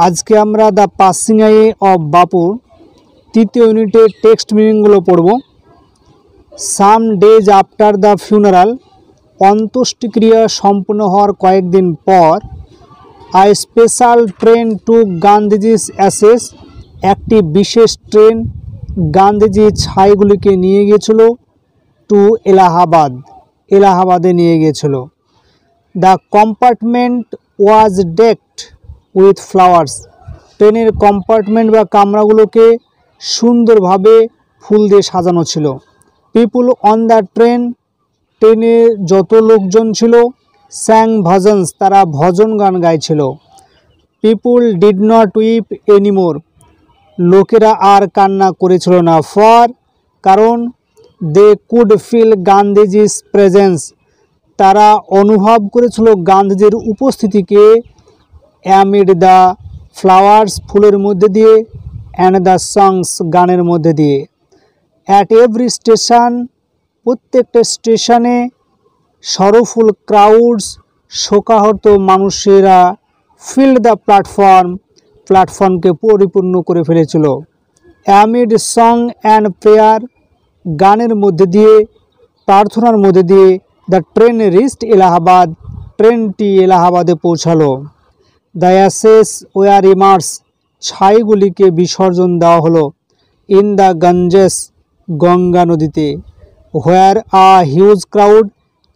আজকে আমরা the passing away of বাপুর তৃতীয় ইউনিটের টেক্সট মিনিংগুলো পড়ব। Some days after the funeral, অন্ত্যেষ্টিক্রিয়া সম্পূর্ণ হওয়ার কয়েকদিন পর। I special train to Gandhiji's ashes, একটি বিশেষ ট্রেন গান্ধীজি ছাইগুলিকে নিয়ে গিয়েছিল টু এলাহাবাদ, এলাহাবাদে নিয়ে গিয়েছিল। The compartment was ডেকড with flowers, ট্রেনের কম্পার্টমেন্ট বা কামরাগুলোকে সুন্দরভাবে ফুল দিয়ে সাজানো ছিল। পিপুল অন দ্য ট্রেন, ট্রেনে যত লোকজন ছিল, স্যাং ভজনস, তারা ভজন গান গাইছিল। People did not weep anymore, লোকেরা আর কান্না করেছিল না। ফর, কারণ they could feel Gandhiji's presence, তারা অনুভব করেছিল গান্ধীজির উপস্থিতিকে। অ্যামিড দ্য ফ্লাওয়ার্স, ফুলের মধ্যে দিয়ে। অ্যান্ড দ্য সংস, গানের মধ্যে দিয়ে। অ্যাট এভরি স্টেশন, প্রত্যেকটা স্টেশনে। সরফুল ক্রাউডস, শোকাহত মানুষেরা। ফিল্ড দ্য প্ল্যাটফর্ম, প্ল্যাটফর্মকে পরিপূর্ণ করে ফেলেছিল। অ্যামিড সং অ্যান্ড প্রেয়ার, গানের মধ্যে দিয়ে, প্রার্থনার মধ্যে দিয়ে। দ্য ট্রেন রিচড এলাহাবাদ, ট্রেনটি এলাহাবাদে পৌঁছালো। দ্য অ্যাসেস ওয়ার ইমার্স, ছাইগুলিকে বিসর্জন দেওয়া হলো। ইন দ্য গঞ্জেস, গঙ্গা নদীতে। হোয়ার আ হিউজ ক্রাউড,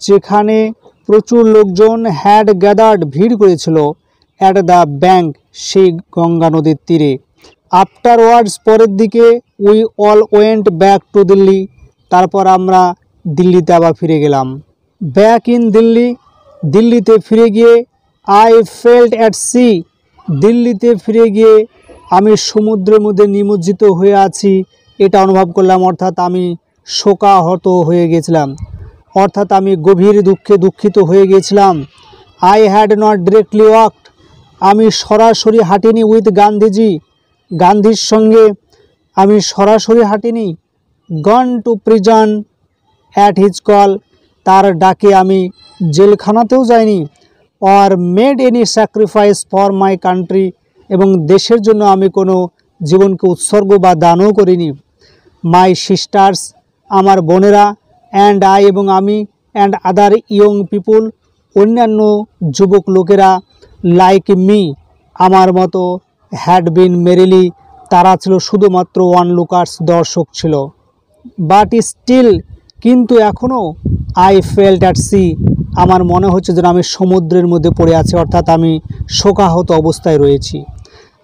যেখানে প্রচুর লোকজন। হ্যাড গ্যাদার্ড, ভিড় করেছিল। অ্যাট দ্য ব্যাঙ্ক, সেই গঙ্গা নদীর তীরে। আফটারওয়ার্ডস, পরের দিকে। We all went back to Delhi, তারপর আমরা দিল্লিতে আবার ফিরে গেলাম। ব্যাক ইন দিল্লি, দিল্লিতে ফিরে গিয়ে। আই ফেল্ট অ্যাট সি, দিল্লিতে ফিরে গিয়ে আমি সমুদ্রের মধ্যে নিমজ্জিত হয়ে আছি, এটা অনুভব করলাম। অর্থাৎ আমি শোকাহত হয়ে গেছিলাম, অর্থাৎ আমি গভীর দুঃখে দুঃখিত হয়ে গিয়েছিলাম। I had not directly walked, আমি সরাসরি হাঁটিনি। উইথ গান্ধীজি, গান্ধীর সঙ্গে আমি সরাসরি হাঁটিনি। Gone to prison at his call, তার ডাকে আমি জেলখানাতেও যাইনি। Or made any sacrifice for my country, এবং দেশের জন্য আমি কোনো জীবনকে উৎসর্গ বা দানও করিনি। মাই সিস্টার্স, আমার বোনেরা। অ্যান্ড আই, এবং আমি। অ্যান্ড আদার ইয়ং পিপুল, অন্যান্য যুবক লোকেরা। লাইক মি, আমার মতো। হ্যাড বিন মেরিলি, তারা ছিল শুধুমাত্র ওয়ানলুকার্স, দর্শক ছিল। বাট স্টিল, কিন্তু এখনও। আই ফেল্ট অ্যাট সি, আমার মনে হচ্ছে যেন আমি সমুদ্রের মধ্যে পড়ে আছি, অর্থাৎ আমি শোকাহত অবস্থায় রয়েছি।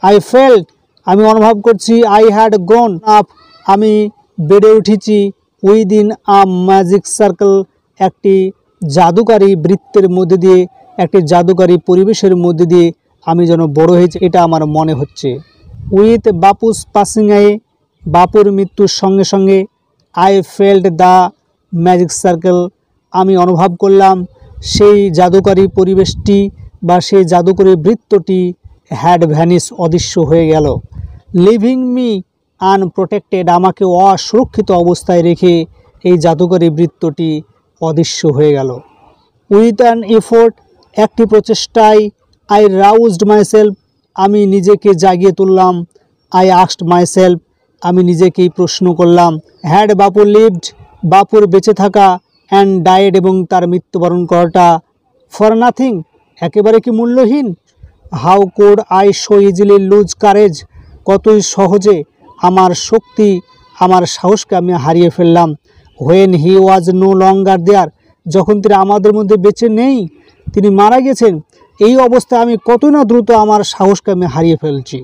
আই ফেল্ট, আমি অনুভব করছি। আই হ্যাড গ্রোন আপ, আমি বেড়ে উঠেছি। উইদিন আ ম্যাজিক সার্কেল, একটি জাদুকারী বৃত্তের মধ্যে দিয়ে, একটি জাদুকারী পরিবেশের মধ্যে দিয়ে আমি যেন বড় হয়েছি, এটা আমার মনে হচ্ছে। উইথ বাপুস পাসিং আওয়ে, বাপুর মৃত্যুর সঙ্গে সঙ্গে। I felt the magic circle, আমি অনুভব করলাম সেই জাদুকারী পরিবেশটি বা সেই জাদুকরী বৃত্তটি। হ্যাড ভ্যানিশ, অদৃশ্য হয়ে গেল। লিভিং মি আনপ্রোটেক্টেড, আমাকে অসুরক্ষিত অবস্থায় রেখে এই জাদুকরী বৃত্তটি অদৃশ্য হয়ে গেল। উইথ অ্যান এফোর্ট, একটি প্রচেষ্টায়। আই রাউজড মাইসেলফ, আমি নিজেকে জাগিয়ে তুললাম। আই আস্কড মাইসেলফ, আমি নিজেকেই প্রশ্ন করলাম। হ্যাড বাপু লিভড, বাপুর বেঁচে থাকা। অ্যান্ড ডায়েড, এবং তার মৃত্যুবরণ করাটা। ফর নাথিং, একেবারে কি মূল্যহীন। How could I so easily lose courage, কতই সহজে আমার শক্তি, আমার সাহসকে আমি হারিয়ে ফেললাম। When he was no longer দেয়ার, যখন তিনি আমাদের মধ্যে বেঁচে নেই, তিনি মারা গেছেন, এই অবস্থায় আমি কত না দ্রুত আমার সাহসকে আমি হারিয়ে ফেলছি।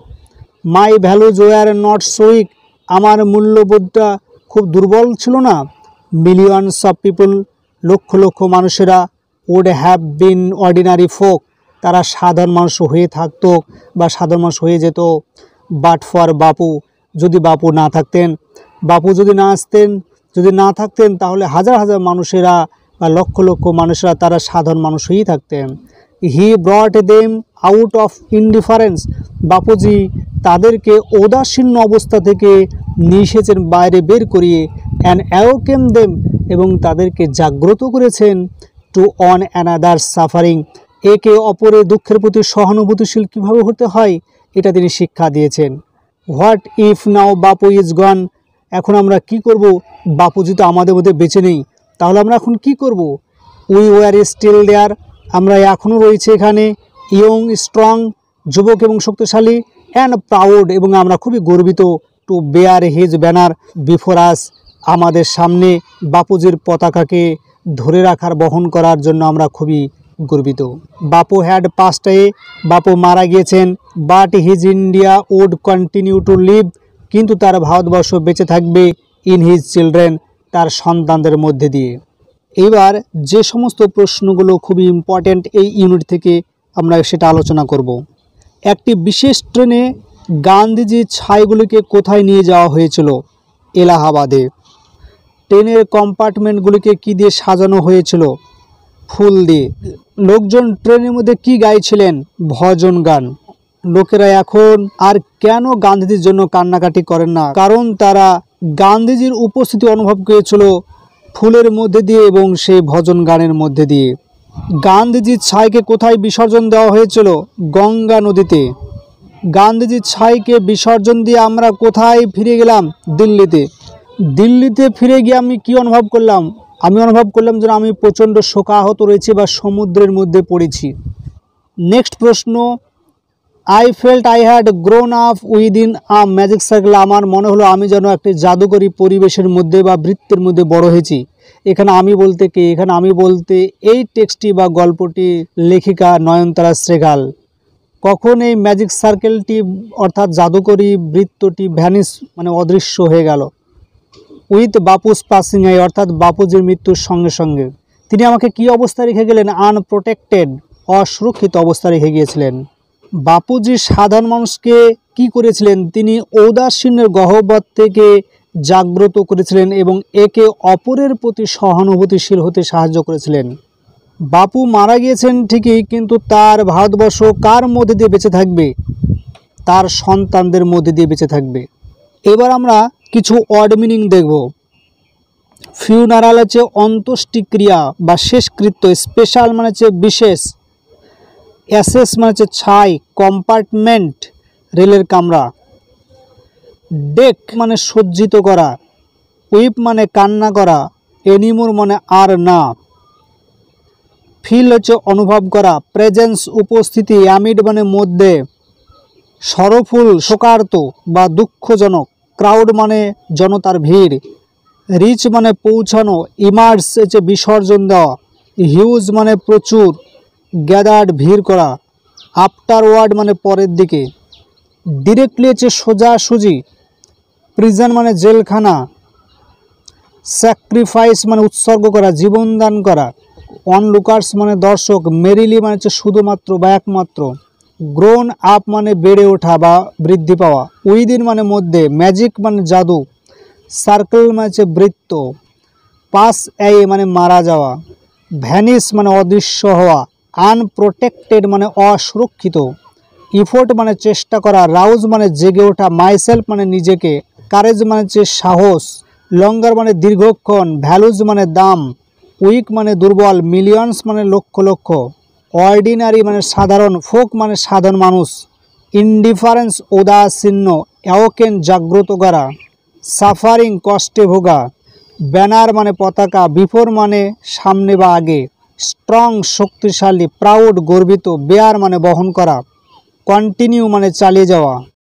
My values were not so weak, আমার মূল্যবোধটা খুব দুর্বল ছিল না। Millions of people, lakh lakh মানুষেরা। Would have been ordinary folk, তারা সাধারণ মানুষ হয়ে থাকতো বা সাধারণ মানুষ হয়ে যেত। বাট ফর বাপু, যদি বাপু না থাকতেন, বাপু যদি না আসতেন, যদি না থাকতেন, তাহলে হাজার হাজার মানুষেরা বা লক্ষ লক্ষ মানুষেরা তারা সাধারণ মানুষ হয়েই থাকতেন। He brought them out of indifference, Bapuji তাদেরকে ঔদাসীন্য অবস্থা থেকে নিয়ে এসেছেন, বাইরে বের করিয়ে। অ্যান্ড অ্যাওকেম দেম, এবং তাদেরকে জাগ্রত করেছেন। টু অন অ্যানাদার সাফারিং, একে অপরের দুঃখের প্রতি সহানুভূতিশীল কীভাবে হতে হয়, এটা তিনি শিক্ষা দিয়েছেন। What if now Bapu is গন, এখন আমরা কি করব? বাপুজি তো আমাদের মধ্যে বেঁচে নেই, তাহলে আমরা এখন কি করব? উই ওয়ার স্টিল দেয়ার, আমরা এখনও রয়েছে এখানে। ইয়ং স্ট্রং, যুবক এবং শক্তিশালী। অ্যান্ড প্রাউড, এবং আমরা খুবই গর্বিত। To bear his banner before us, আমাদের সামনে বাপুজির পতাকাকে ধরে রাখার, বহন করার জন্য আমরা খুবই গর্বিত। বাপু হ্যাড পাস্ট অ্যাওয়ে, বাপু মারা গিয়েছেন। But his India would continue to live, কিন্তু তার ভারতবর্ষ বেঁচে থাকবে। ইন হিজ চিলড্রেন, তার সন্তানদের মধ্যে দিয়ে। এবার যে সমস্ত প্রশ্নগুলো খুবই ইম্পর্ট্যান্ট এই ইউনিট থেকে আমরা সেটা আলোচনা করব। একটি বিশেষ ট্রেনে গান্ধীজির ছাইগুলিকে কোথায় নিয়ে যাওয়া হয়েছিল? এলাহাবাদে। ট্রেনের কম্পার্টমেন্টগুলিকে কি দিয়ে সাজানো হয়েছিল? ফুল দিয়ে। লোকজন ট্রেনের মধ্যে কি গাইছিলেন? ভজন গান। লোকেরা এখন আর কেন গান্ধীজির জন্য কান্নাকাটি করেন না? কারণ তারা গান্ধীজির উপস্থিতি অনুভব করেছিল ফুলের মধ্যে দিয়ে এবং সেই ভজন গানের মধ্যে দিয়ে। গান্ধীজির ছাইকে কোথায় বিসর্জন দেওয়া হয়েছিল? গঙ্গা নদীতে। গান্ধীজির ছাইকে বিসর্জন দিয়ে আমরা কোথায় ফিরে গেলাম? দিল্লিতে। দিল্লিতে ফিরে গিয়ে আমি কি অনুভব করলাম? আমি অনুভব করলাম যে আমি প্রচণ্ড শোকাহত রয়েছি বা সমুদ্রের মধ্যে পড়েছি। নেক্সট প্রশ্ন, I felt I had grown up within a magic circle, আমার মনে হলো আমি যেন একটি জাদুকরী পরিবেশের মধ্যে বা বৃত্তের মধ্যে বড় হয়েছি। এখানে আমি বলতে কে? এখানে আমি বলতে এই টেক্সটটি বা গল্পটি লেখিকা নয়নতারা সেহগাল। কখন এই ম্যাজিক সার্কেলটি অর্থাৎ জাদুকরী বৃত্তটি ভ্যানিশ মানে অদৃশ্য হয়ে গেল? উইথ বাপুস পাসিং অ্যাওয়ে, অর্থাৎ বাপুজির মৃত্যুর সঙ্গে সঙ্গে। তিনি আমাকে কি অবস্থায় রেখে গেলেন? আনপ্রোটেক্টেড, অসুরক্ষিত অবস্থায় রেখে গিয়েছিলেন। বাপুজি সাধারণ মানুষকে কি করেছিলেন? তিনি ঔদাসীন্যের গহ্বর থেকে জাগ্রত করেছিলেন এবং একে অপরের প্রতি সহানুভূতিশীল হতে সাহায্য করেছিলেন। বাপু মারা গিয়েছেন ঠিকই, কিন্তু তার ভারতবর্ষ কার মধ্যে দিয়ে বেঁচে থাকবে? তার সন্তানদের মধ্যে দিয়ে বেঁচে থাকবে। এবার আমরা কিছু ওয়ার্ড মিনিং দেখব। ফিউনারাল হচ্ছে অন্ত্যেষ্টিক্রিয়া বা শেষকৃত্য। স্পেশাল মানে হচ্ছে বিশেষ। অ্যাসেস মানে হচ্ছে ছাই। কম্পার্টমেন্ট রেলের কামরা। ডেক মানে সজ্জিত করা। উইপ মানে কান্না করা। এনিমোর মানে আর না। ফিল হচ্ছে অনুভব করা। প্রেজেন্স উপস্থিতি। অ্যামিড মানে মধ্যে। সরফুল শোকার্ত বা দুঃখজনক। ক্রাউড মানে জনতার ভিড়। রিচ মানে পৌঁছানো। ইমার্স হচ্ছে বিসর্জন দেওয়া। হিউজ মানে প্রচুর। গ্যাদার্ড ভিড় করা। আফটারওয়ার্ড মানে পরের দিকে। ডিরেক্টলি হচ্ছে সোজাসুজি। প্রিজন মানে জেলখানা। স্যাক্রিফাইস মানে উৎসর্গ করা, জীবনদান করা। অনলুকার্স মানে দর্শক। মেরিলি মানে হচ্ছে শুধুমাত্র বা একমাত্র। গ্রোন আপ মানে বেড়ে ওঠা বা বৃদ্ধি পাওয়া। উইদিন মানে মধ্যে। ম্যাজিক মানে জাদু। সার্কেল মানে হচ্ছে বৃত্ত। পাস অ্যাওয়ে মানে মারা যাওয়া। ভ্যানিশ মানে অদৃশ্য হওয়া। আনপ্রোটেক্টেড মানে অসুরক্ষিত। ইফোর্ট মানে চেষ্টা করা। রাউজ মানে জেগে ওঠা। মাইসেলফ মানে নিজেকে। কারেজ মানে হচ্ছে সাহস। লঙ্গার মানে দীর্ঘক্ষণ। ভ্যালুজ মানে দাম। উইক মানে দুর্বল। মিলিয়নস মানে লক্ষ লক্ষ। অর্ডিনারি মানে সাধারণ। ফোক মানে সাধারণ মানুষ। ইনডিফারেন্স উদাসীন্য। অ্যাওকেন জাগ্রত করা। সাফারিং কষ্টে ভোগা। ব্যানার মানে পতাকা। বিফোর মানে সামনে বা আগে। স্ট্রং শক্তিশালী। প্রাউড গর্বিত। বেয়ার মানে বহন করা। কন্টিনিউ মানে চালিয়ে যাওয়া।